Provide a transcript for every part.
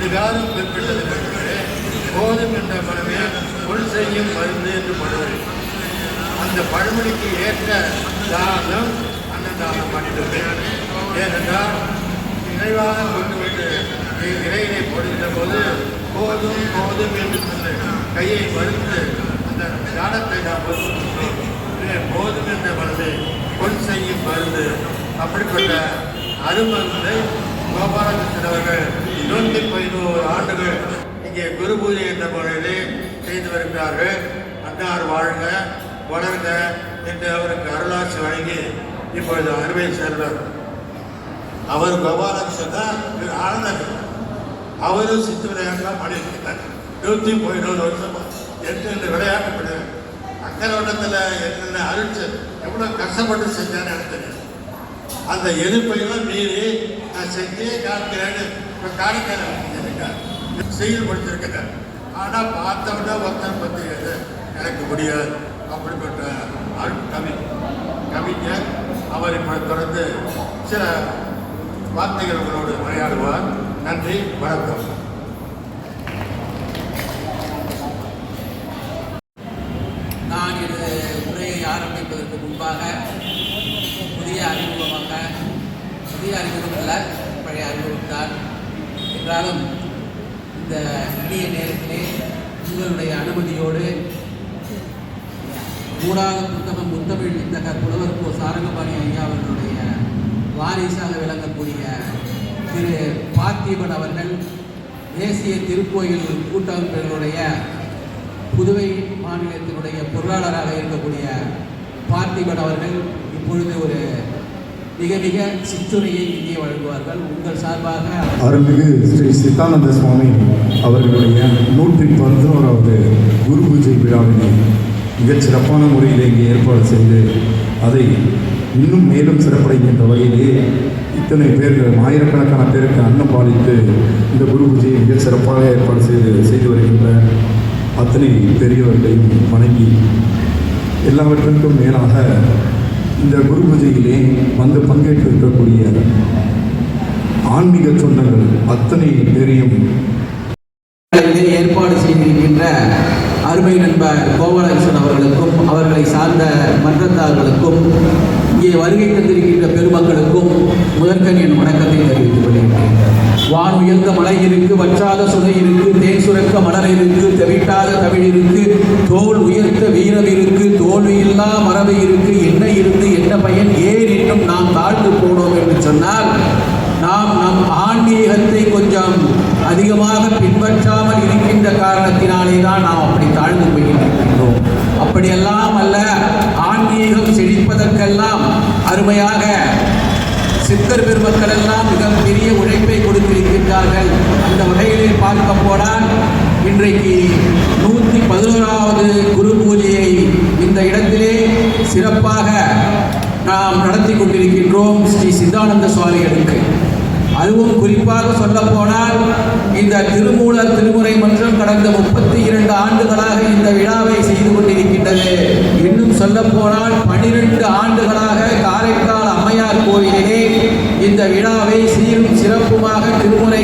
இதுகாலம் குறிப்பிட்டது போதும் என்ற மனமே பொல் செய்யும் மருந்து என்று படுவது. அந்த பழமொழிக்கு ஏற்ற தானம் அன்னதானம் மட்டுமே. ஏனென்றால் இறைவாக கொண்டு வந்து இறையினை போடுகின்ற போது போதும் போதும் என்று சொல்லி கையை மறுத்து அந்த தானத்தை நாம் போதும் என்ற மனதை பொன் செய்யும் மருந்து. அப்படிப்பட்ட அருமருந்தை கோபாலகிருஷ்ணன் அவர்கள் 111 ஆண்டுகள் இங்கே குரு பூஜை என்ற முறையிலே செய்து வருகிறார்கள். அன்னார் வாழ்க வளர்க என்று அவருக்கு அருளாட்சி வழங்கி இப்பொழுது அருமை செல்வர் அவர் கோபாலகிருஷ்ணன் ஆனந்தர். அவரும் சித்து விளையாட்டுலாம் பண்ணியிருக்கிறார். 111 வருஷம் என்று விளையாட்டுப்படுறார். அக்கரோட்டத்தில் என்னென்ன அருட்சி எவ்வளோ கஷ்டப்பட்டு செஞ்சான்னு எனக்கு தெரியும். அந்த எதிர்ப்பையெல்லாம் மீறி நான் செஞ்சே காமிக்கிறேன்னு இப்போ காணிக்கிறேன் செயல்படுத்திருக்கிறேன். ஆனால் பார்த்தவொன்னா ஒருத்தர் பற்றி எனக்கு முடியாது. அப்படிப்பட்ட கவிஞர் அவர் இப்போ தொடர்ந்து சில வார்த்தைகள் உங்களோடு உரையாடுவார். நன்றி, வணக்கம். நான் இது உரையை ஆரம்பிப்பதற்கு முன்பாக புதிய அறிமுகம் அல்ல, பழைய அறிமுகம்தான் என்றாலும் இந்த இனிய நேரத்திலே உங்களுடைய அனுமதியோடு ஊடாக புத்தகம் முத்தமிழ் வித்தக புலவர் கோ சாரங்கபாணி ஐயா அவர்களுடைய வாரிசாக விளங்கக்கூடிய திரு பார்த்திபன் அவர்கள் தேசிய திருக்கோயில் கூட்டமைப்புகளுடைய புதுவை மாநிலத்தினுடைய பொருளாளராக இருக்கக்கூடிய பார்த்திபன் அவர்கள் இப்பொழுது ஒரு மிக மிக சிற்றுரையை இங்கே வழங்குவார்கள். உங்கள் சார்பாக அருள்மிகு ஸ்ரீ சித்தானந்த சுவாமி அவர்களுடைய 111வது குரு பூஜை விழாவினை மிகச் சிறப்பான முறையில் இங்கே ஏற்பாடு செய்து அதை இன்னும் மேலும் சிறப்படைகின்ற வகையிலே இத்தனை பேர்கள் ஆயிரக்கணக்கான பேருக்கு அன்னம் பாலித்து இந்த குரு பூஜையை மிகச் சிறப்பாக ஏற்பாடு செய்து வருகின்ற அத்தனை பெரியவர்களையும் வணங்கி எல்லாவற்றிற்கும் மேலாக இந்த குரு பூஜையிலே வந்து பங்கேற்றிருக்கக்கூடிய ஆன்மீக சொந்தங்கள் அத்தனை பேரையும் ஏற்பாடு செய்திருக்கின்ற அருமை நண்பர் கோபாலகிருஷ்ணன் அவர்களுக்கும் அவர்களை சார்ந்த மன்றத்தார்களுக்கும் இங்கே வருகை தந்திருக்கின்ற பெருமக்களுக்கும் முதற்கண் என் வணக்கத்தை தெரிவித்துக் கொள்கிறேன். வான் உயர்ந்த மலை இருக்கு, வற்றாத சுனை இருக்கு, தேன் சுரக்க மலர் இருக்கு, தெவிட்டாத தமிழ் இருக்கு, தோல் உயர்த்த வீரம் இருக்கு, தோல்வி இல்லா மரபு இருக்கு, என்ன இருந்து என்ன பயன், ஏன் இன்னும் நாம் தாழ்ந்து போனோம் என்று சொன்னால் நாம் நம் ஆன்மீகத்தை கொஞ்சம் அதிகமாக பின்பற்றாமல் இருக்கின்ற காரணத்தினாலே தான் நாம் அப்படி தாழ்ந்து போகின்றோம். அப்படியெல்லாம் அல்ல, ஆன்மீகம் செழிப்பதற்கெல்லாம் அருமையாக சித்தர் பெருமக்கள் எல்லாம் மிகப்பெரிய உழைப்பை கொடுத்திருக்கின்றார்கள். அந்த வகையிலே பார்க்க போனால் இன்றைக்கு 111வது குரு பூஜையை இந்த இடத்திலே சிறப்பாக நாம் நடத்தி கொண்டிருக்கின்றோம் ஸ்ரீ சித்தானந்த சுவாமிகளுக்கு. அதுவும் குறிப்பாக சொல்ல போனால் இந்த திருமூலர் திருமுறை மன்றம் கடந்த 32 ஆண்டுகளாக இந்த விழாவை செய்து கொண்டிருக்கின்றது. இன்னும் சொல்ல போனால் 12 ஆண்டுகளாக காரைக்கால் அம்மையார் கோவிலிலே இந்த விழாவை சீரும் சிறப்புமாக திருமுறை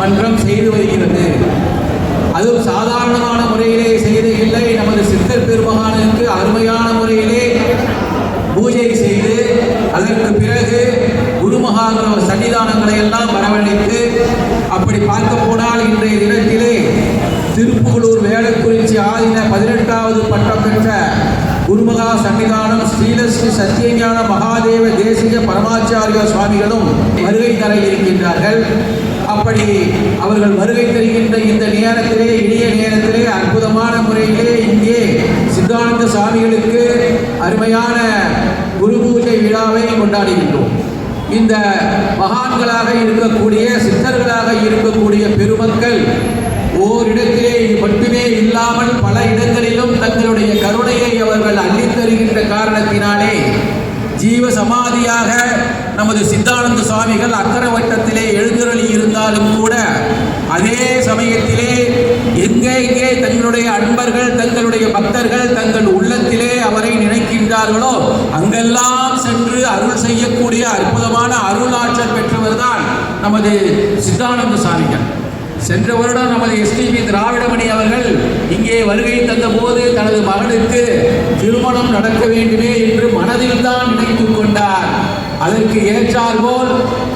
மன்றம் செய்து வருகிறது. அதுவும் சாதாரணமான முறையிலே செய்து இல்லை, நமது சித்தர் பெருமகானுக்கு அருமையான முறையிலே பூஜை செய்து அதற்கு பிறகு குருமகான் சன்னிதானங்களை எல்லாம் வரவழைத்து அப்படி பார்க்க போனால் இன்றைய தினத்திலே திருப்புகலூர் வேளக்குறிச்சி ஆதீன 18வது பட்டம் பெற்ற குருமகா சன்னிதானம் ஸ்ரீலஸ்ரீ சத்யஞான மகாதேவ தேசிக பரமாச்சாரிய சுவாமிகளும் வருகை தர இருக்கின்றார்கள். அப்படி அவர்கள் வருகை தருகின்ற இந்த நேரத்திலே இனிய நேரத்திலே அற்புதமான முறையிலே இங்கே சித்தானந்த சுவாமிகளுக்கு அருமையான குரு பூஜை விழாவை கொண்டாடுகின்றோம். இந்த மகான்களாக இருக்கக்கூடிய சித்தர்களாக இருக்கக்கூடிய பெருமக்கள் ஓரிடத்திலே மட்டுமே இல்லாமல் பல இடங்களிலும் தங்களுடைய கருணையை அவர்கள் அள்ளித்தருகின்ற காரணத்தினாலே ஜீவ சமாதியாக நமது சித்தானந்த சுவாமிகள் அக்கரவட்டத்திலே எழுந்தருளி இருந்தாலும் கூட அதே சமயத்திலே எங்கே தங்களுடைய அன்பர்கள் தங்களுடைய பக்தர்கள் தங்கள் உள்ளத்திலே அவரை நினைக்கின்றார்களோ அங்கெல்லாம் சென்று அருள் செய்யக்கூடிய அற்புதமான அருளாற்றல் பெற்றவர் தான் நமது சித்தானந்த சுவாமிகள். சென்ற வருடம் நமது எஸ்டிபி திராவிடமணி அவர்கள் இங்கே வருகை தந்த போது தனது மகனுக்கு திருமணம் நடக்க வேண்டுமே என்று மனதில் தான் நினைத்துக் கொண்டார். அதற்கு ஏற்றாற்போல்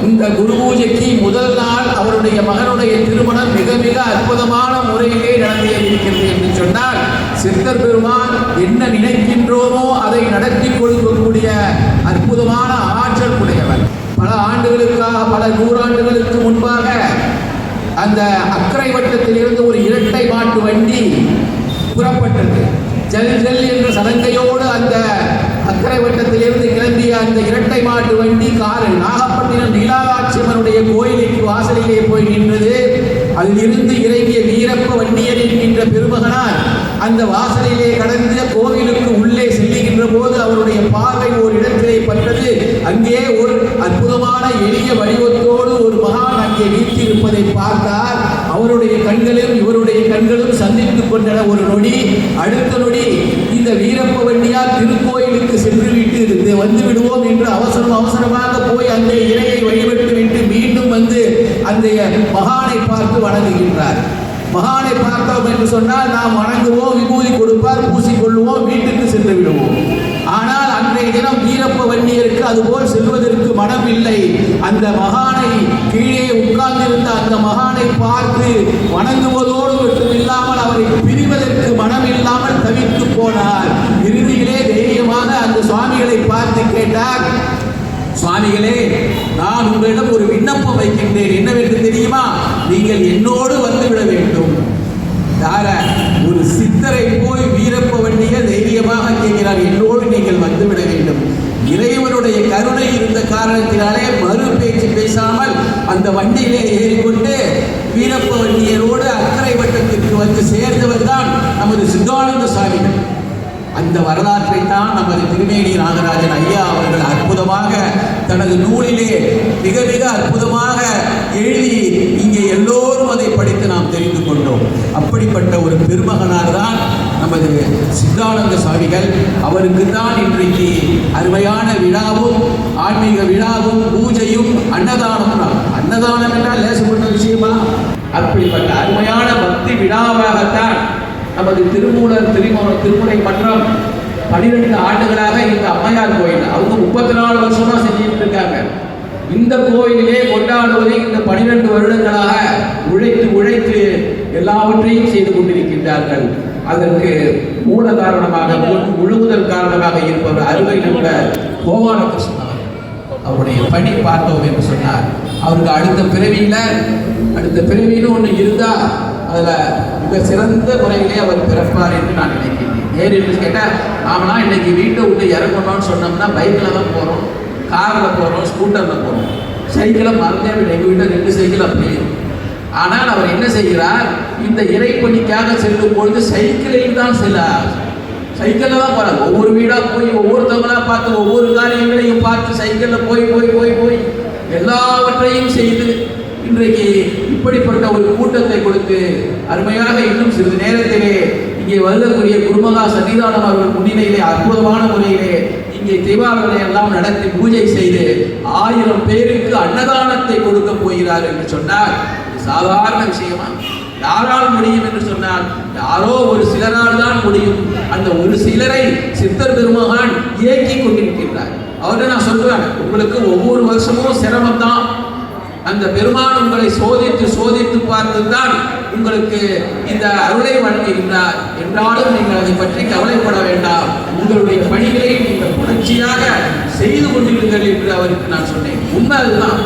இந்த குரு பூஜைக்கு முதல் நாள் அவருடைய மகனுடைய திருமணம் மிக மிக அற்புதமான முறையிலே நடந்தேறியிருக்கிறது என்று சொன்னால், சித்தர் பெருமான் என்ன நினைக்கின்றோமோ அதை நடத்தி கொடுக்கக்கூடிய அற்புதமான ஆற்றல் உடையவர். பல ஆண்டுகளுக்காக, பல நூறாண்டுகளுக்கு முன்பாக அந்த அக்கரை வட்டத்திலிருந்து ஒரு இரட்டை மாட்டு வண்டி புறப்பட்டது. ஜல் ஜல் என்ற சலங்கையோடு அந்த அக்கரை வட்டத்திலிருந்து கிளம்பிய அந்த இரட்டை மாட்டு வண்டி காரில் நாகப்பட்டினம் நீலாகாட்சியம்மனுடைய கோயிலுக்கு வாசலிலே போய் நின்றது. அதிலிருந்து இறங்கிய வீரப்ப வண்டியர் என்கின்ற பெருமகனார் அந்த வாசலிலே கடந்து கோவிலுக்கு உள்ளே செல்லுகின்ற போது அவருடைய பார்வை ஒரு இடத்திலே பட்டது. அங்கே ஒரு அற்புதமான எளிய வடிவத்தோடு ஒரு மகான் அங்கே வீற்றிருப்பதை பார்த்தார். அவருடைய கண்களும் இவருடைய கண்களும் சந்தித்துக் கொண்டன. ஒரு நொடி, அடுத்த நொடி இந்த வீரப்ப வண்டியார் திருக்கோயிலுக்கு சென்று விட்டு வந்து விடுவோம் என்று அவசரமாக போய் அந்த இறையை வழிபட்டு விட்டு மீண்டும் வந்து அந்த மகானை பார்த்து வணங்குகின்றார். மகானை பார்த்தோம் என்று சொன்னால் நாம் வணங்குவோம், விபூதி கொடுப்பார், பூசிக்கொள்ளுவோம், வீட்டுக்கு சென்று விடுவோம். ஆனால் அன்றைய தினம் வீரப்ப வண்டியருக்கு அதுபோல் செல்வதற்கு மனம் இல்லை. அந்த மகானை கீழே உட்கார்ந்திருந்த அந்த மகானை பார்த்து வணங்குவதோடு மட்டும் இல்லாமல் அவரை பிரிவதற்கு மனம் இல்லாமல் தவித்து போனார். இறுதியிலே தைரியமாக அந்த சுவாமிகளை பார்த்து கேட்டார், சுவாமிகளே, நான் உங்களிடம் ஒரு விண்ணப்பம் வைக்கின்றேன். என்னவென்று தெரியுமா? நீங்கள் என்னோடு வந்துவிட வேண்டும். யார? ஒரு சித்தரை போய் வீரப்ப வண்டிய தைரியமாக கேட்கிறார், என்னோடு நீங்கள் வந்துவிட வேண்டும். இறைவனுடைய கருணை இருந்த காரணத்தினாலே மறு பேச்சு பேசாமல் அந்த வண்டியிலே ஏறிக்கொண்டு வீரப்ப வண்டியரோடு அக்கரை வட்டத்திற்கு வந்து சேர்ந்தவர் தான் நமது சித்தானந்த சுவாமிகள். அந்த வரலாற்றை தான் நமது திருமேனி நாகராஜன் ஐயா அவர்கள் அற்புதமாக தனது நூலிலே மிக மிக அற்புதமாக எழுதி இங்கே எல்லோரும் அதை படித்து நாம் தெரிந்து கொண்டோம். அப்படிப்பட்ட ஒரு பெருமகனார் தான் நமது சித்தானந்த சுவாமிகள். அவருக்கு தான் இன்றைக்கு அருமையான விழாவும் ஆன்மீக விழாவும் பூஜையும் அன்னதானம். அன்னதானம் என்றால் லேசப்பட்ட விஷயமா? அப்படிப்பட்ட அருமையான பக்தி விழாவாகத்தான் நமது திருமூலர் திருமுறை மன்றம் 12 ஆண்டுகளாக இந்த அம்மையார் கோயில் அவங்க 34 வருஷமா செஞ்சுட்டு இருக்காங்க. இந்த கோயிலே கொண்டாடுவதை இந்த 12 வருடங்களாக உழைத்து எல்லாவற்றையும் செய்து கொண்டிருக்கின்றார்கள். அதற்கு மூல காரணமாக, முழுமுதல் காரணமாக இருப்பவர் அருமை நம்ப கோபாலகிருஷ்ணன் அவருடைய பணி பார்த்தோம் என்று சொன்னார். அவருக்கு அடுத்த பிறவின்னு ஒன்று இருந்தால் அதில் மிக சிறந்த முறையிலே அவர் பிறப்பார் என்று நான் நினைக்கிறேன். ஏன் என்று கேட்டால், நாமெல்லாம் இன்னைக்கு வீட்டை விட்டு இறங்கணும்னு சொன்னோம்னா பைக்கில் தான் போகிறோம், காரில் போகிறோம், ஸ்கூட்டரில் போகிறோம். சைக்கிளை மறந்தே விட எங்கள் வீட்டில் 2 சைக்கிள் அப்படியே. ஆனால் அவர் என்ன செய்கிறார்? இந்த இறைப்பணிக்காக செல்லும் பொழுது சைக்கிளில் தான் சைக்கிளில் தான் போகிறார். ஒவ்வொரு வீடாக போய் ஒவ்வொருத்தவங்களாக பார்த்து ஒவ்வொரு காரியங்களையும் பார்த்து சைக்கிளில் போய் எல்லாவற்றையும் செய்து இன்றைக்கு இப்படிப்பட்ட ஒரு கூட்டத்தை கொடுத்து அருமையாக இன்னும் சிறிது நேரத்திலே இங்கே வருகக்கூடிய குருமகா சன்னிதானம் அவர்கள் முன்னிலையிலே அற்புதமான முறையிலே இங்கே தீபாவளி எல்லாம் நடத்தி பூஜை செய்து 1000 பேருக்கு அன்னதானத்தை கொடுக்க போகிறார் என்று சொன்னார். சாதாரண விஷயமா? யாரால் முடியும் என்று சொன்னால் யாரோ ஒரு சிலரால் தான் முடியும். அந்த ஒரு சிலரை சித்தர் பெருமகான் இயக்கி கொண்டிருக்கின்றார். அவர்கிட்ட நான் சொல்றேன், உங்களுக்கு ஒவ்வொரு வருஷமும் சிரமம் தான். அந்த பெருமான் உங்களை சோதித்து பார்த்துதான் உங்களுக்கு இந்த அருளை வழங்குகின்றார். என்றாலும் நீங்கள் அதை பற்றி கவலைப்பட வேண்டாம். உங்களுடைய பணிகளை நீங்கள் புணர்ச்சியாக செய்து கொண்டிருங்கள் என்று அவருக்கு நான் சொன்னேன். உண்மை அதுதான்.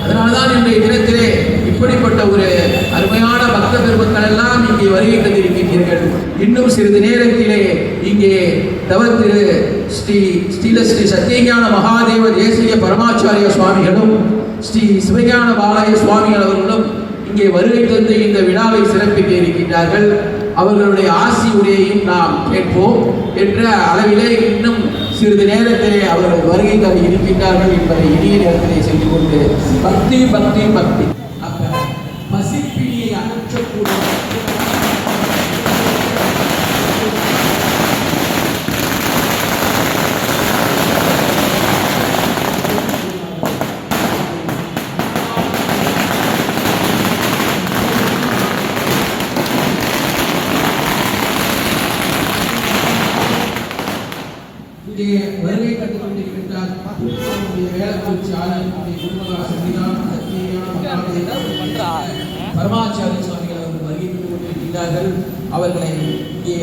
அதனால்தான் இன்றைய தினத்திலே இப்படிப்பட்ட ஒரு அருமையான பக்த பெருமக்கள் எல்லாம் இங்கே வருகை தந்திருக்கின்றீர்கள். இன்னும் சிறிது நேரத்திலே இங்கே தவத்திரு ஸ்ரீ சத்தியஞான மகாதேவ தேசிய பரமாச்சாரிய சுவாமிகளும் ஸ்ரீ சிவஞான பாலய சுவாமிகள் அவர்களும் இங்கே வருகை தந்து இந்த விழாவை சிறப்பிக்க இருக்கின்றார்கள். அவர்களுடைய ஆசி உரையையும் நாம் கேட்போம் என்ற அளவிலே இன்னும் சிறிது நேரத்திலே அவர்கள் வருகை தர இருக்கின்றார்கள் என்பதை இனிய நேரத்திலே சென்று கொண்டு பக்தி பக்தி பக்தி பசிப்பினியை அகற்றக்கூடிய பரமாச்சாரிய சுவாமிகள் அவர்கள் வருகை பெற்றுக் கொண்டிருக்கிறார்கள். அவர்களை இங்கே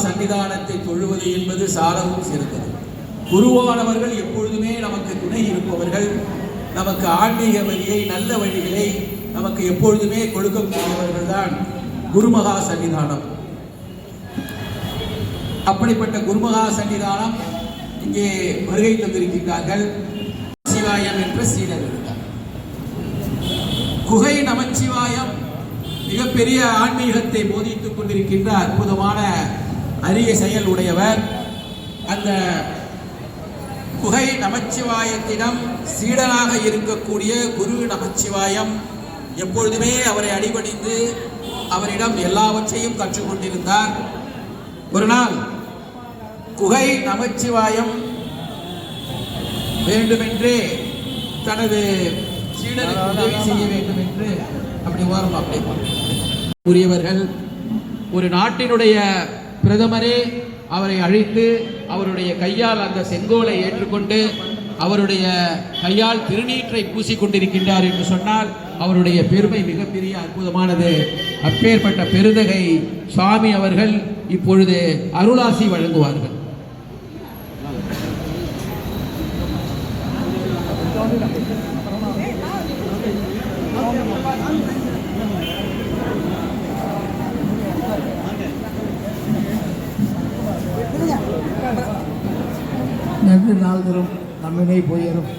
சன்னிதானத்தை தொழுவது என்பது சாலவும் சிறந்தது. குருவானவர்கள் எப்பொழுதுமே நமக்கு துணை இருப்பவர்கள், நமக்கு ஆன்மீக வழியை, நல்ல வழிகளை நமக்கு எப்பொழுதுமே கொடுக்கக்கூடியவர்கள் தான் குருமகா சன்னிதானம். அப்படிப்பட்ட குருமகா சன்னிதானம் இங்கே வருகை தந்திருக்கிறார்கள். சிவாயம் என்ற சீடர் இருந்தார். குகை நமச்சிவாயம் மிகப்பெரிய ஆன்மீகத்தை போதித்துக் கொண்டிருக்கின்ற அற்புதமான அரிய செயல் உடையவர். அந்த குகை நமச்சிவாயத்திடம் சீடனாக இருக்கக்கூடிய குரு நமச்சிவாயம் எப்பொழுதுமே அவரை அடிபணிந்து அவரிடம் எல்லாவற்றையும் கற்றுக்கொண்டிருந்தார். ஒரு நாள் குகை நமச்சிவாயம் வேண்டுமென்றே தனது சீடனுக்கு உதவி செய்ய வேண்டும் என்று அப்படி உரியவர்கள் ஒரு நாட்டினுடைய பிரதமரே அவரை அழைத்து அவருடைய கையால் அந்த செங்கோலை ஏற்றுக்கொண்டு அவருடைய கையால் திருநீற்றை பூசிக்கொண்டிருக்கின்றார் என்று சொன்னால் அவருடைய பெருமை மிகப்பெரிய அற்புதமானது. அப்பேற்பட்ட பெருந்தகை சுவாமி அவர்கள் இப்பொழுது அருளாசி வழங்குவார்கள். நன்று நாள்தரும் நம்மினை போயரும்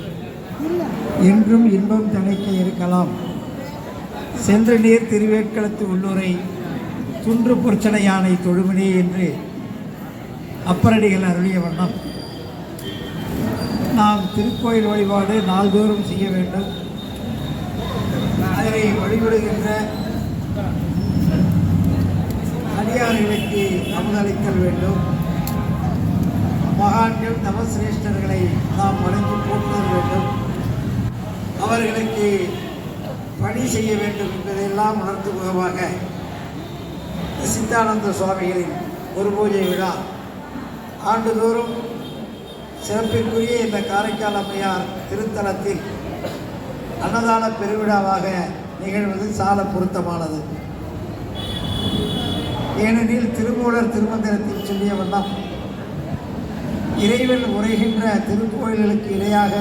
என்றும் இன்பம் தழைக்க இருக்கலாம். சென்ற நீர் திருவேட்களத்து உள்ளூரை துன்று பொற்சனை யானை தொழுமனே என்று அப்பரடிகள் அருளிய வண்ணம் நாம் திருக்கோயில் வழிபாடு நாள்தோறும் செய்ய வேண்டும். அதனை வழிபடுகின்ற அடியார்களுக்கு அமுதளித்தல் வேண்டும். மகான்கள் தவசிரேஷ்டர்களை நாம் வணங்கி போற்றுதல் வேண்டும். அவர்களுக்கு பணி செய்ய வேண்டும் என்பதையெல்லாம் உணர்த்தும் முகமாக சித்தானந்த சுவாமிகளின் ஒரு பூஜை விழா ஆண்டுதோறும் சிறப்பிற்குரிய இந்த காரைக்கால் அம்மையார் திருத்தலத்தில் அன்னதான பெருவிழாவாக நிகழ்வது சால பொருத்தமானது. ஏனெனில் திருமூலர் திருமந்திரத்தில் சொல்லிய வண்ணம் இறைவன் உரைகின்ற திருக்கோயில்களுக்கு இணையாக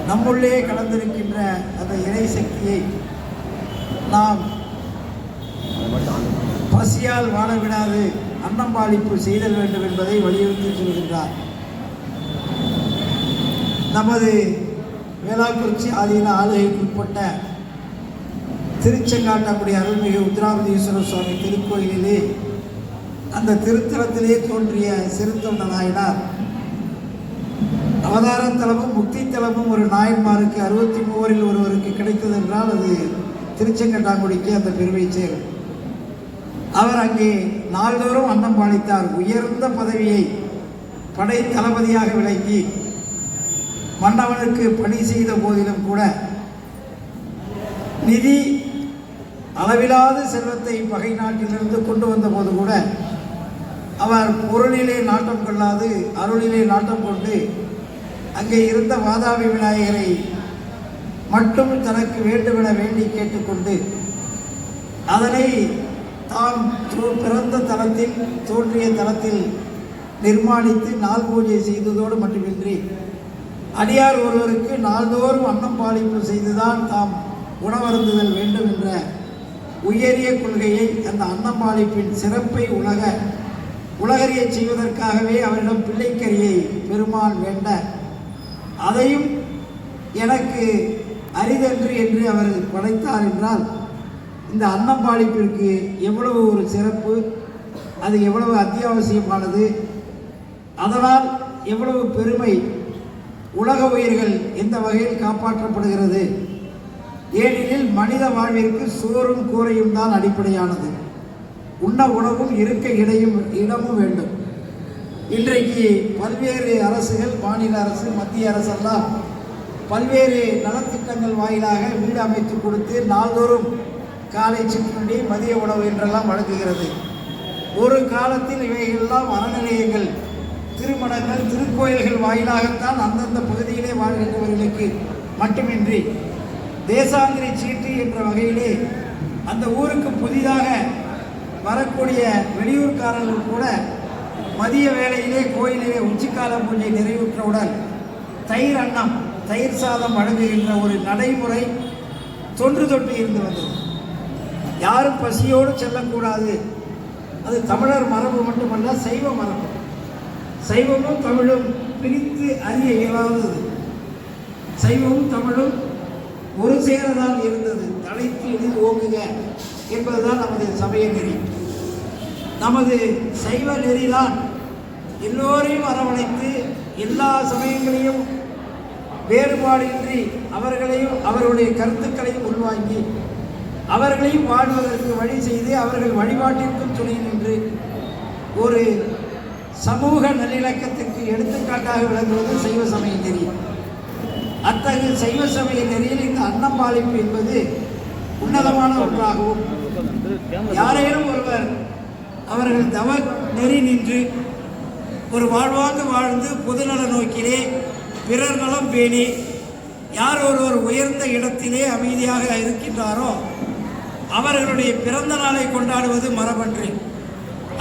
நம்முள்ளே கலந்திருக்கின்ற அந்த இறை சக்தியை நாம் பசியால் வாழ விடாது அன்னம்பாளிப்பு செய்தல் வேண்டும் என்பதை வலியுறுத்தி சொல்கின்றார். நமது வேளாக்குறிச்சி ஆதீன ஆளுகைக்குட்பட்ட திருச்செங்காட்டக்குடி அருள்மிகு உத்ராவதீஸ்வரர் சுவாமி திருக்கோயிலிலே அந்த திருத்தலத்திலே தோன்றிய சிறுத்தொண்ட நாயனார் அவதாரத்தலமும் முக்தித்தலமும் ஒரு நாயன்மாருக்கு 63 ஒருவருக்கு கிடைத்தது என்றால் அது திருச்செங்கட்டாங்குடிக்கு அந்த பெருமை சேரும். அவர் அங்கே நாள்தோறும் அன்னம் பாலித்தார். உயர்ந்த பதவியை படை தளபதியாக விளங்கி மன்னவனுக்கு பணி செய்த போதிலும் கூட நிதி அளவிலாத செல்வத்தை பகை நாட்டிலிருந்து கொண்டு வந்த போது கூட அவர் பொருளிலே நாட்டம் கொள்ளாது அருளிலே நாட்டம் கொண்டு அங்கே இருந்த வாதாபி விநாயகரை மட்டும் தனக்கு வேண்டுமென வேண்டி கேட்டுக்கொண்டு அதனை தாம் பிறந்த தலத்தில் தோன்றிய தலத்தில் நிர்மாணித்து நாள் பூஜை செய்ததோடு மட்டுமின்றி அடியார் ஒருவருக்கு நாள்தோறும் அன்னம் பாலிப்பு செய்துதான் தாம் உணவருந்துதல் வேண்டும் என்ற உயரிய கொள்கையை அந்த அன்னம்பாளிப்பின் சிறப்பை உலகறிய செய்வதற்காகவே அவரிடம் பிள்ளைக்கரியை பெருமான் வேண்ட அதையும் எனக்கு அரிதன்று என்று அவர் படைத்தார் என்றால் இந்த அன்னம்பாளிப்பிற்கு எவ்வளவு ஒரு சிறப்பு, அது எவ்வளவு அத்தியாவசியமானது, அதனால் எவ்வளவு பெருமை, உலக உயிர்கள் எந்த வகையில் காப்பாற்றப்படுகிறது. ஏனெனில் மனித வாழ்விற்கு சோறும் கூரையும் தான் அடிப்படையானது. உண்ண உணவும் இருக்க இடமும் வேண்டும். இன்றைக்கு பல்வேறு அரசுகள், மாநில அரசு, மத்திய அரசெல்லாம் பல்வேறு நலத்திட்டங்கள் வாயிலாக வீடு அமைத்து கொடுத்து நாள்தோறும் காலை சிற்றுண்டி மதிய உணவு என்றெல்லாம் வழங்குகிறது. ஒரு காலத்தில் இவைகளெல்லாம் அறநிலையங்கள், திருமணங்கள், திருக்கோயில்கள் வாயிலாகத்தான் அந்தந்த பகுதியிலே வாழ்கின்றவர்களுக்கு மட்டுமின்றி தேசாந்திரி சீட்டு என்ற வகையிலே அந்த ஊருக்கு புதிதாக வரக்கூடிய வெளியூர்காரர்கள் கூட மதிய வேளையிலே கோயிலிலே உச்சிக்கால பூஜை நிறைவுற்றவுடன் தயிர் அன்னம், தயிர் சாதம் வழங்குகின்ற ஒரு நடைமுறை தொன்று தொட்டு இருந்து வந்தது. யாரும் பசியோடு செல்லக்கூடாது. அது தமிழர் மரபு மட்டுமல்ல, சைவ மரபு. சைவமும் தமிழும் பிரித்து அறிய இயலாதது. சைவமும் தமிழும் ஒரு சேரதான் இருந்தது. தலைத்து எளிது ஓங்குக என்பதுதான் நமது சமய நெறி. நமது சைவ நெறிதான் எல்லோரையும் அரவணைத்து எல்லா சமயங்களையும் வேறுபாடின்றி அவர்களையும் அவர்களுடைய கருத்துக்களையும் உள்வாங்கி அவர்களையும் வாழ்வதற்கு வழி செய்து அவர்கள் வழிபாட்டிற்கும் துணை நின்று ஒரு சமூக நல்லிணக்கத்திற்கு எடுத்துக்காட்டாக விளங்குவது சைவ சமய நெறி. அத்தகைய சைவ சமய நெறியில் இந்த அன்னம்பாளிப்பு என்பது உன்னதமான ஒன்றாகவும், யாரேனும் ஒருவர் அவர்கள் தவ நெறி நின்று ஒரு வாழ்வாங்கு வாழ்ந்து பொதுநல நோக்கிலே பிறர் நலம் பேணி யார் ஒருவர் உயர்ந்த இடத்திலே அமைதியாக இருக்கின்றாரோ அவர்களுடைய பிறந்த நாளை கொண்டாடுவது மரபன்று.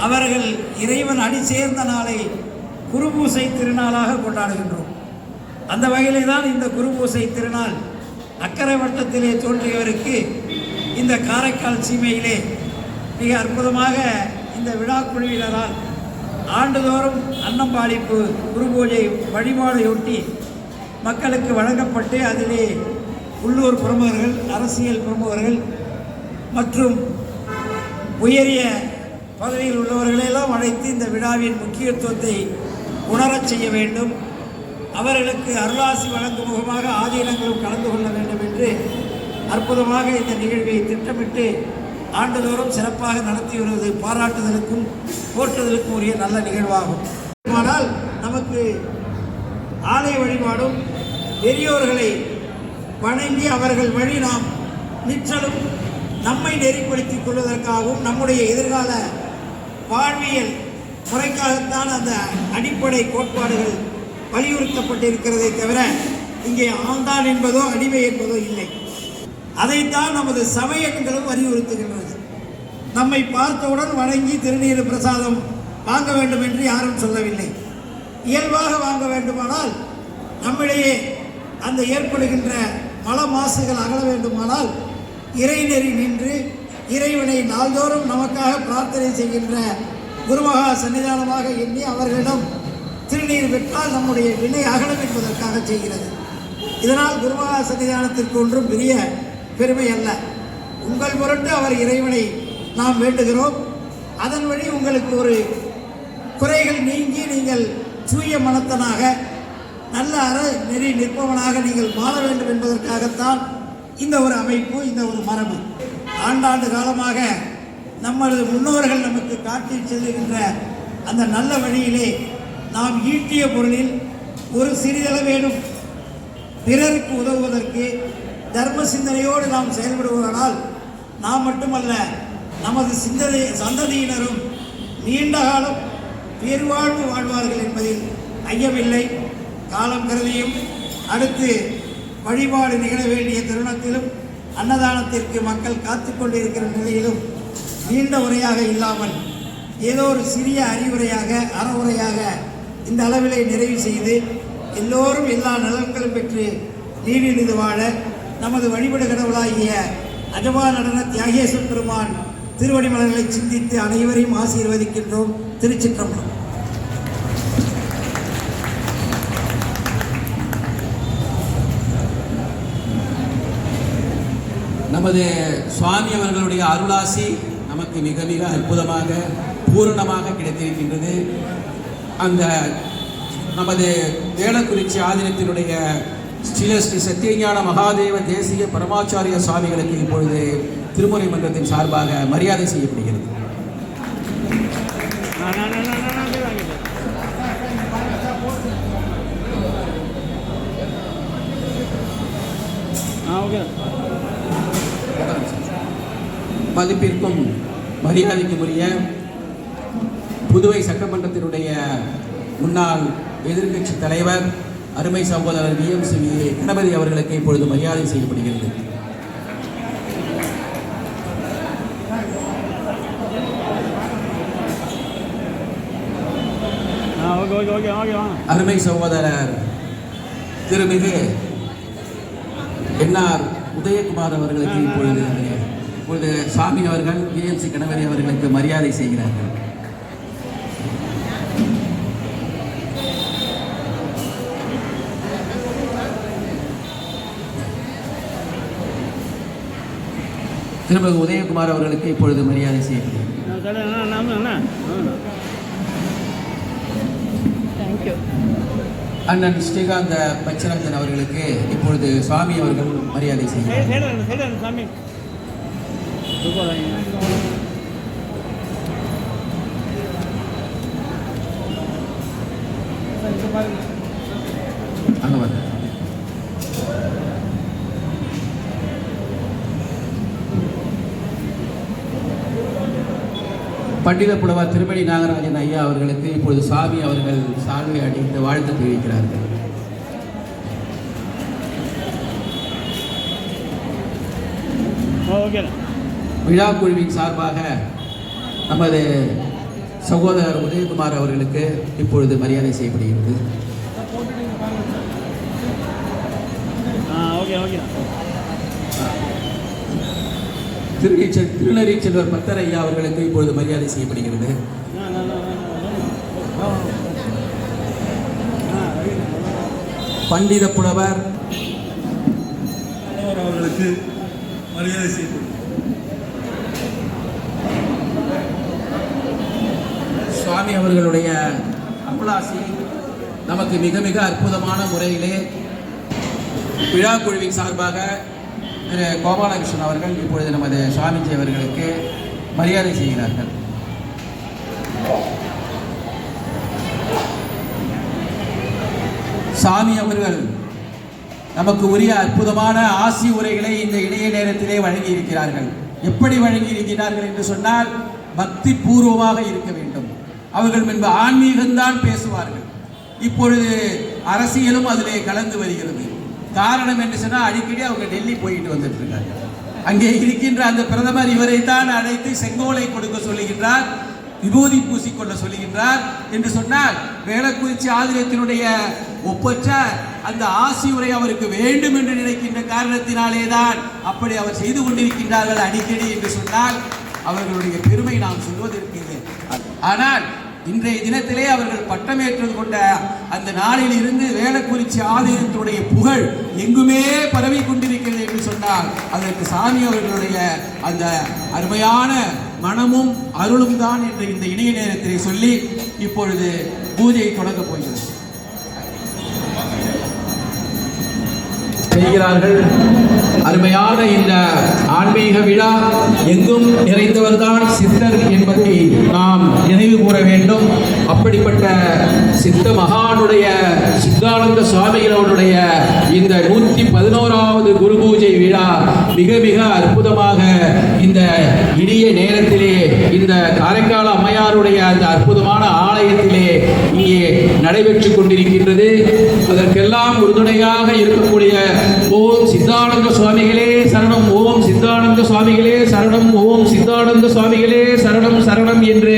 அவர்கள் இறைவன் அடி சேர்ந்த நாளை குருபூசை திருநாளாக கொண்டாடுகின்றோம். அந்த வகையிலே தான் இந்த குருபூசை திருநாள் அக்கரை வட்டத்திலே தோன்றியவருக்கு இந்த காரைக்கால் சீமையிலே மிக அற்புதமாக இந்த விழா குழுவினரால் ஆண்டுதோறும் அன்னம்பாளிப்பு குருபூஜை வழிபாடையொட்டி மக்களுக்கு வழங்கப்பட்டு அதிலே உள்ளூர் பிரமுகர்கள், அரசியல் பிரமுகர்கள் மற்றும் உயரிய பதவியில் உள்ளவர்களெல்லாம் அழைத்து இந்த விழாவின் முக்கியத்துவத்தை உணரச் செய்ய வேண்டும். அவர்களுக்கு அருளாசி வழங்கும் முகமாக ஆதீனங்களும் கலந்து கொள்ள வேண்டும் என்று அற்புதமாக இந்த நிகழ்வை திட்டமிட்டு ஆண்டுதோறும் சிறப்பாக நடத்தி வருவது பாராட்டுதலுக்கும் போற்றுதலுக்கும் உரிய நல்ல நிகழ்வாகும். ஆனால் நமக்கு ஆலய வழிபாடும் பெரியோர்களை வணங்கி அவர்கள் வழி நாம் நிற்றலும் நம்மை நெறிப்படுத்திக் கொள்வதற்காகவும் நம்முடைய எதிர்கால வாழ்வியல் முறைக்காகத்தான் அந்த அடிப்படை கோட்பாடுகள் வலியுறுத்தப்பட்டிருக்கிறதை தவிர இங்கே ஆண்டான் என்பதோ அடிமை என்பதோ இல்லை. அதைத்தான் நமது சமயங்களும் வலியுறுத்துகின்றது. நம்மை பார்த்தவுடன் வணங்கி திருநீர் பிரசாதம் வாங்க வேண்டும் என்று யாரும் சொல்லவில்லை. இயல்பாக வாங்க வேண்டுமானால் நம்மிடையே அந்த ஏற்படுகின்ற மல மாசுகள் அகல வேண்டுமானால் இறைநெறி நின்று இறைவனை நாள்தோறும் நமக்காக பிரார்த்தனை செய்கின்ற குருமகா சன்னிதானமாக எண்ணி அவர்களிடம் திருநீர் பெற்றால் நம்முடைய வினை அகலம் என்பதற்காக செய்கிறது. இதனால் குருமகா சன்னிதானத்திற்கு ஒன்றும் பெரிய பெருமை அல்ல. உங்கள் பொருட்டு அவர் இறைவனை நாம் வேண்டுகிறோம். அதன் வழி உங்களுக்கு ஒரு குறைகள் நீங்கி நீங்கள் தூய மனத்தனாக நல்ல அற நெறி நிற்பவனாக நீங்கள் மாற வேண்டும் என்பதற்காகத்தான் இந்த ஒரு அமைப்பு, இந்த ஒரு மரபு. ஆண்டாண்டு காலமாக நமது முன்னோர்கள் நமக்கு காட்டி செல்கின்ற அந்த நல்ல வழியிலே நாம் ஈட்டிய பொருளில் ஒரு சிறிதளவேனும் பிறருக்கு உதவுவதற்கு தர்ம சிந்தனையோடு நாம் செயல்படுவதனால் நாம் மட்டுமல்ல நமது சந்ததியினரும் நீண்ட காலம் பேர்வாழ்வு வாழ்வார்கள் என்பதில் ஐயமில்லை. காலம் கருதியும் அடுத்து வழிபாடு நிகழ வேண்டிய தருணத்திலும் அன்னதானத்திற்கு மக்கள் காத்து கொண்டிருக்கிற நிலையிலும் நீண்ட உரையாக இல்லாமல் ஏதோ ஒரு சிறிய அறிவுரையாக அறவுரையாக இந்த அளவிலே நிறைவு செய்து எல்லோரும் எல்லா நலன்களும் பெற்று நீடிது வாழ நமது வழிபடு கடவுளாகிய அஜபா நடன தியாகேஸ்வர பெருமான் திருவடிமலர்களை சிந்தித்து அனைவரையும் ஆசீர்வதிக்கின்றோம். திருச்சிற்றம்பலம். நமது சுவாமி அவர்களுடைய அருளாசி நமக்கு மிக மிக அற்புதமாக பூரணமாக கிடைத்திருக்கின்றது. அந்த நமது வேளக்குறிச்சி ஆதீனத்தினுடைய ஸ்ரீ சத்தியஞான மகாதேவ தேசிய பரமாச்சாரிய சுவாமிகளுக்கு இப்பொழுது திருமுறை மன்றத்தின் சார்பாக மரியாதை செய்யப்படுகிறது. மதிப்பிற்கும் மரியாதைக்கும் உரிய புதுவை சட்டமன்றத்தினுடைய முன்னாள் எதிர்க்கட்சி தலைவர் அருமை சகோதரர் VMC கணபதி அவர்களுக்கு இப்பொழுது மரியாதை செய்யப்படுகிறது. அருமை சகோதரர் திருமிகு NR உதயகுமார் அவர்களுக்கு இப்பொழுது சாமி அவர்கள் VMC கணபதி அவர்களுக்கு மரியாதை செய்கிறார்கள். திருமிகு உதயகுமார் அவர்களுக்கு இப்பொழுது மரியாதை செய்யப்படுகிறது. அண்ணன் ஸ்ரீகாந்த பச்சரந்தன் அவர்களுக்கு இப்பொழுது சுவாமி அவர்கள் மரியாதை செய்கிறார். பண்டித புலவர் திருமணி நாகராஜன் ஐயா அவர்களுக்கு இப்பொழுது சாமி அவர்கள் சால்வை அடித்து வாழ்த்து தெரிவிக்கிறார்கள். விழா குழுவின் சார்பாக நமது சகோதரர் உதயகுமார் அவர்களுக்கு இப்பொழுது மரியாதை செய்யப்படுகிறது. திருநெறி செல்வர் பத்தர் ஐயா அவர்களுக்கு இப்பொழுது மரியாதை செய்யப்படுகிறது. பண்டித புலவர் அவர்களுக்கு மரியாதை செய்யப்படுகிறது. சுவாமி அவர்களுடைய அருளாசி நமக்கு மிக மிக அற்புதமான முறையிலே விழா குழுவின் சார்பாக திரு கோபாலகிருஷ்ணன் அவர்கள் இப்பொழுது நமது சுவாமிஜி அவர்களுக்கு மரியாதை செய்கிறார்கள். சாமி அவர்கள் நமக்கு உரிய அற்புதமான ஆசி உரைகளை இந்த இணைய நேரத்திலே வழங்கி இருக்கிறார்கள். எப்படி வழங்கி இருக்கிறார்கள் என்று சொன்னால் பக்தி பூர்வமாக இருக்க வேண்டும். அவர்கள் முன்பு ஆன்மீகம்தான் பேசுவார்கள். இப்பொழுது அரசியலும் அதிலே கலந்து வருகிறது. காரணம் என்று சொன்னால் அடிக்கடி அவங்க டெல்லி போயிட்டு வந்துட்டு இருக்காங்க. அங்கே இருக்கின்ற அந்த பிரதமர் இவரைத்தான் அழைத்து செங்கோலை கொடுக்க சொல்லுகின்றார், விபூதி பூசிக்கொள்ள சொல்லுகின்றார் என்று சொன்னால் வேளக்குறிச்சி ஆதினத்தினுடைய ஒப்பற்ற அந்த ஆசி உரை அவருக்கு வேண்டும் என்று நினைக்கின்ற காரணத்தினாலே தான் அப்படி அவர் செய்து கொண்டிருக்கின்றார்கள் அடிக்கடி என்று சொன்னால் அவர்களுடைய பெருமை நாம் சொல்வதற்கு. ஆனால் இன்றைய தினத்திலே அவர்கள் பட்டமேற்றது கொண்ட அந்த நாளில் இருந்து வேளக்குறிச்சி ஆதீனத்துடைய புகழ் எங்குமே பரவி கொண்டிருக்கிறது என்று சொன்னால் அதற்கு சாமி அவர்களுடைய அந்த அருமையான மனமும் அருளும் தான் என்று இந்த இணைய நேரத்திலே சொல்லி இப்பொழுது பூஜை தொடங்கப் போகிறது செய்கிறார்கள். அருமையான இந்த ஆன்மீக விழா எங்கும் நிறைந்தவர்தான் சித்தர் என்பதை நாம் நினைவு கூற வேண்டும். அப்படிப்பட்ட சித்த மகானுடைய சித்தானந்த சுவாமிகளுடைய இந்த 111வது குரு பூஜை விழா மிக மிக அற்புதமாக இந்த இனிய நேரத்திலே இந்த காரைக்கால் அம்மையாருடைய அந்த அற்புதமான ஆலயத்திலே இங்கே நடைபெற்றுக் கொண்டிருக்கின்றது. அதற்கெல்லாம் உறுதுணையாக இருக்கக்கூடிய ஓம் சித்தானந்த சுவாமிகளே சரணம், ஓம் சித்தானந்த சுவாமிகளே சரணம், ஓம் சித்தானந்த சுவாமிகளே சரணம் சரணம் என்று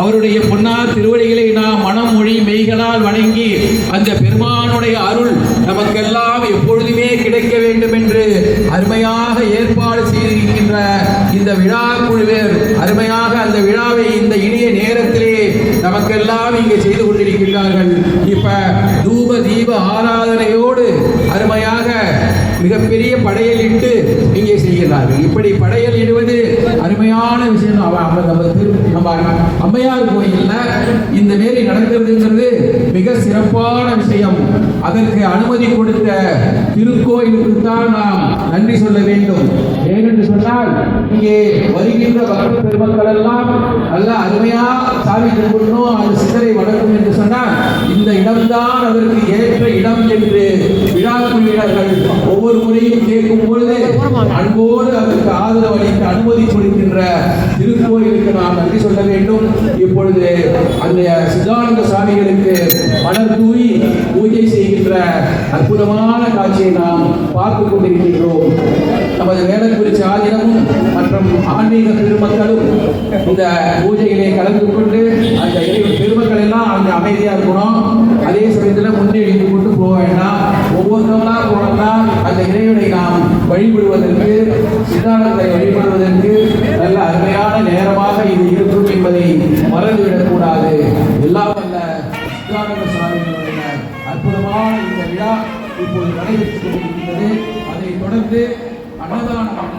அவருடைய பொன்னார் திருவடிகளை நாம் மனம் மொழி மெய்களால் வணங்கி அந்த பெருமானுடைய அருள் நமக்கெல்லாம் எப்பொழுதுமே கிடைக்க வேண்டும் என்று அருமையாக ஏற்பாடு செய்திருக்கின்ற இந்த விழா குழுவினர் அருமையாக அந்த விழாவை இந்த இனிய நேரத்திலே நமக்கெல்லாம் இங்கே செய்து கொண்டிருக்கின்றார்கள். இப்ப தூப தீப ஆராதனையோடு அருமையாக மிகப்பெரிய படையலிட்டு இங்கே செய்கிறார்கள். இப்படி படையல் இடுவது அருமையான விஷயம். நம்ம அம்மையார் கோயில்ல இந்த மாரி நடக்கிறதுங்கிறது மிக சிறப்பான விஷயம். அதற்கு அனுமதி கொடுத்த திருக்கோயிலுக்கு தான் நாம் நன்றி சொல்ல வேண்டும். ஏனென்று சொன்னால் இங்கே வருகின்ற பக்த பெருமக்கள் எல்லாம் நல்ல அருமையா சாமி கும்பிடணும், அந்த சித்தரை வணங்கும் என்று சொன்னால் இந்த இடம்தான் அதற்கு ஏற்ற இடம் என்று விழா குழுவினர்கள் ஒவ்வொரு முறையும் கேட்கும் பொழுது அன்போடு அதற்கு ஆதரவு அளிக்க அனுமதி கொடுக்கின்ற திருக்கோயிலுக்கு நாம் நன்றி சொல்ல வேண்டும். இப்பொழுது அந்த சிதானந்த சாமிகளுக்கு மலர் தூவி பூஜை செய்கின்ற அற்புதமான காட்சியை நாம் பார்த்துக் கொண்டிருக்கின்றோம். நமது வேளக்குறிச்சி ஆதீனமும் மற்றும் ஆன்மீக பெருமக்களும் இந்த பூஜையிலே கலந்து கொண்டு அந்த பெருமக்கள் எல்லாம் அங்கே அமைதியாக இருக்கணும். அதே சமயத்தில் முன்னெடுத்து கொண்டு போக வேண்டாம். ஒவ்வொருத்தவங்களா போனோம்னா அந்த இறைவனை நாம் வழிபடுவதற்கு, சித்தானந்தத்தை வழிபடுவதற்கு நல்ல அருமையான நேரமாக இது இருக்கும் என்பதை மறந்துவிடக்கூடாது. எல்லாம் வல்ல சித்தானந்த சுவாமிகளுடைய அற்புதமான இந்த விழா இப்போது நடைபெற்றுக் கொண்டிருக்கிறது. அதை தொடர்ந்து அன்னதானம்